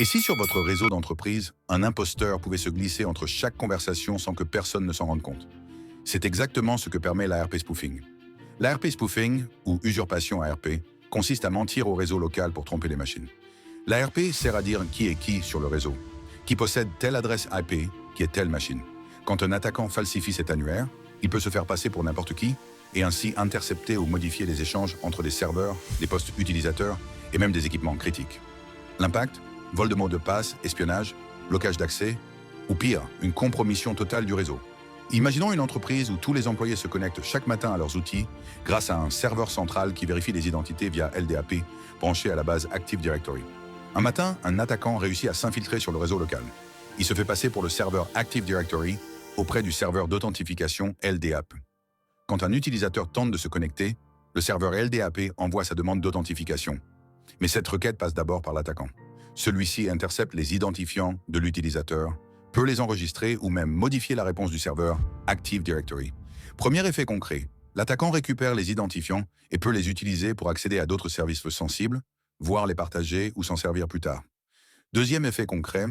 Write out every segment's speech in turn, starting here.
Et si sur votre réseau d'entreprise, un imposteur pouvait se glisser entre chaque conversation sans que personne ne s'en rende compte? C'est exactement ce que permet l'ARP spoofing. L'ARP spoofing, ou usurpation ARP, consiste à mentir au réseau local pour tromper les machines. L'ARP sert à dire qui est qui sur le réseau, qui possède telle adresse IP qui est telle machine. Quand un attaquant falsifie cet annuaire, il peut se faire passer pour n'importe qui et ainsi intercepter ou modifier les échanges entre des serveurs, des postes utilisateurs et même des équipements critiques. L'impact? Vol de mots de passe, espionnage, blocage d'accès, ou pire, une compromission totale du réseau. Imaginons une entreprise où tous les employés se connectent chaque matin à leurs outils grâce à un serveur central qui vérifie les identités via LDAP branché à la base Active Directory. Un matin, un attaquant réussit à s'infiltrer sur le réseau local. Il se fait passer pour le serveur Active Directory auprès du serveur d'authentification LDAP. Quand un utilisateur tente de se connecter, le serveur LDAP envoie sa demande d'authentification. Mais cette requête passe d'abord par l'attaquant. Celui-ci intercepte les identifiants de l'utilisateur, peut les enregistrer ou même modifier la réponse du serveur Active Directory. Premier effet concret, l'attaquant récupère les identifiants et peut les utiliser pour accéder à d'autres services sensibles, voire les partager ou s'en servir plus tard. Deuxième effet concret,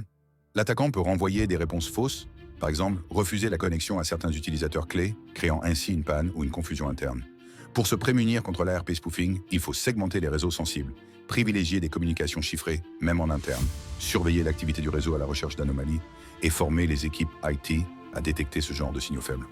l'attaquant peut renvoyer des réponses fausses, par exemple refuser la connexion à certains utilisateurs clés, créant ainsi une panne ou une confusion interne. Pour se prémunir contre l'ARP spoofing, il faut segmenter les réseaux sensibles, privilégier des communications chiffrées, même en interne, surveiller l'activité du réseau à la recherche d'anomalies et former les équipes IT à détecter ce genre de signaux faibles.